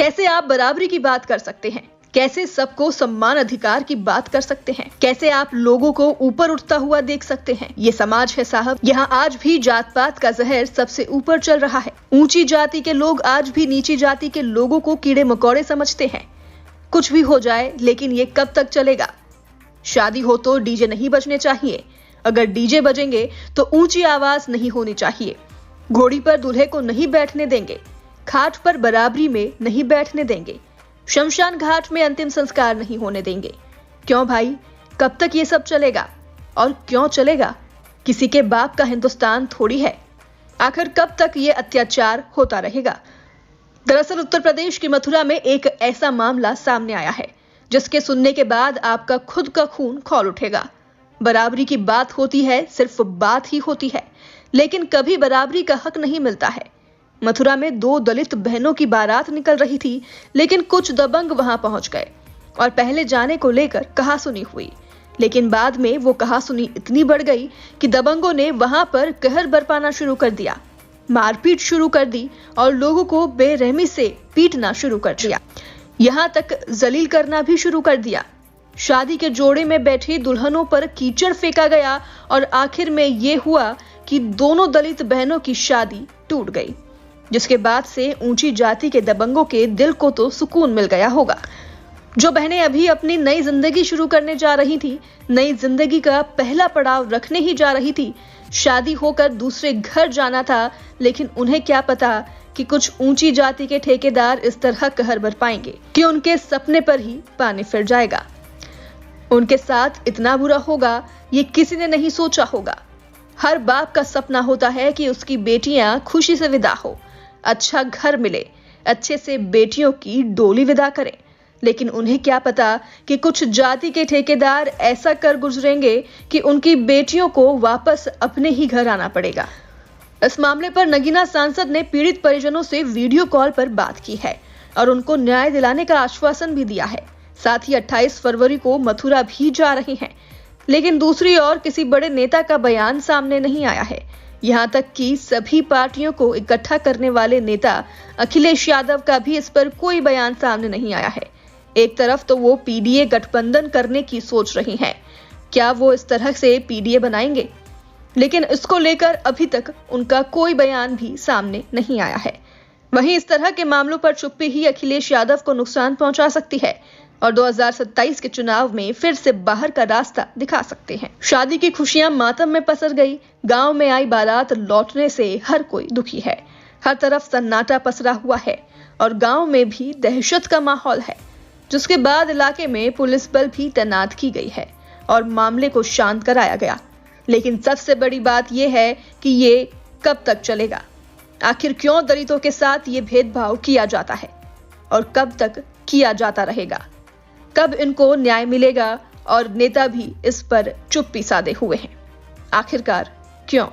कैसे आप बराबरी की बात कर सकते हैं? कैसे सबको सम्मान अधिकार की बात कर सकते हैं? कैसे आप लोगों को ऊपर उठता हुआ देख सकते हैं? ये समाज है साहब, यहाँ आज भी जात पात का जहर सबसे ऊपर चल रहा है। ऊंची जाति के लोग आज भी नीची जाति के लोगों को कीड़े मकोड़े समझते हैं। कुछ भी हो जाए, लेकिन ये कब तक चलेगा? शादी हो तो डीजे नहीं बजने चाहिए। अगर डीजे बजेंगे तो ऊंची आवाज नहीं होनी चाहिए। घोड़ी पर दूल्हे को नहीं बैठने देंगे। खाट पर बराबरी में नहीं बैठने देंगे। शमशान घाट में अंतिम संस्कार नहीं होने देंगे। क्यों भाई, कब तक ये सब चलेगा? और क्यों चलेगा? किसी के बाप का हिंदुस्तान थोड़ी है। आखिर कब तक ये अत्याचार होता रहेगा? दरअसल उत्तर प्रदेश की मथुरा में एक ऐसा मामला सामने आया है जिसके सुनने के बाद आपका खुद का खून खौल उठेगा। बराबरी की बात होती है, सिर्फ बात ही होती है, लेकिन कभी बराबरी का हक नहीं मिलता है। मथुरा में 2 दलित बहनों की बारात निकल रही थी, लेकिन कुछ दबंग वहां पहुंच गए और पहले जाने को लेकर कहासुनी हुई। लेकिन बाद में वो कहासुनी इतनी बढ़ गई कि दबंगों ने वहां पर कहर बरपाना शुरू कर दिया, मारपीट शुरू कर दी और लोगों को बेरहमी से पीटना शुरू कर दिया। यहां तक जलील करना भी शुरू कर दिया। शादी के जोड़े में बैठी दुल्हनों पर कीचड़ फेंका गया और आखिर में ये हुआ कि दोनों दलित बहनों की शादी टूट गई, जिसके बाद से ऊंची जाति के दबंगों के दिल को तो सुकून मिल गया होगा। जो बहनें अभी अपनी नई जिंदगी शुरू करने जा रही थी, नई जिंदगी का पहला पड़ाव रखने ही जा रही थी, शादी होकर दूसरे घर जाना था, लेकिन उन्हें क्या पता कि कुछ ऊंची जाति के ठेकेदार इस तरह कहर बरपाएंगे कि उनके सपने पर ही पानी फिर जाएगा। उनके साथ इतना बुरा होगा, ये किसी ने नहीं सोचा होगा। हर बाप का सपना होता है कि उसकी बेटियां खुशी से विदा हो, अच्छा घर मिले, अच्छे से बेटियों की डोली विदा करें। लेकिन उन्हें क्या पता कि कुछ जाति के ठेकेदार ऐसा कर गुजरेंगे कि उनकी बेटियों को वापस अपने ही घर आना पड़ेगा। इस मामले पर नगीना सांसद ने पीड़ित परिजनों से वीडियो कॉल पर बात की है और उनको न्याय दिलाने का आश्वासन भी दिया है। साथ ही 28 फरवरी को मथुरा भी जा रहे हैं, लेकिन दूसरी ओर किसी बड़े नेता का बयान सामने नहीं आया है। यहां तक कि सभी पार्टियों को इकट्ठा करने वाले नेता अखिलेश यादव का भी इस पर कोई बयान सामने नहीं आया है। एक तरफ तो वो पीडीए गठबंधन करने की सोच रही हैं। क्या वो इस तरह से पीडीए बनाएंगे? लेकिन इसको लेकर अभी तक उनका कोई बयान भी सामने नहीं आया है। वहीं इस तरह के मामलों पर चुप्पी ही अखिलेश यादव को नुकसान पहुंचा सकती है और 2027 के चुनाव में फिर से बाहर का रास्ता दिखा सकते हैं। शादी की खुशियां मातम में पसर गई। गांव में आई बारात लौटने से हर कोई दुखी है। हर तरफ सन्नाटा पसरा हुआ है और गांव में भी दहशत का माहौल है, जिसके बाद इलाके में पुलिस बल भी तैनात की गई है और मामले को शांत कराया गया। लेकिन सबसे बड़ी बात यह है कि ये कब तक चलेगा? आखिर क्यों दलितों के साथ ये भेदभाव किया जाता है और कब तक किया जाता रहेगा? कब इनको न्याय मिलेगा? और नेता भी इस पर चुप्पी साधे हुए हैं। आखिरकार क्यों?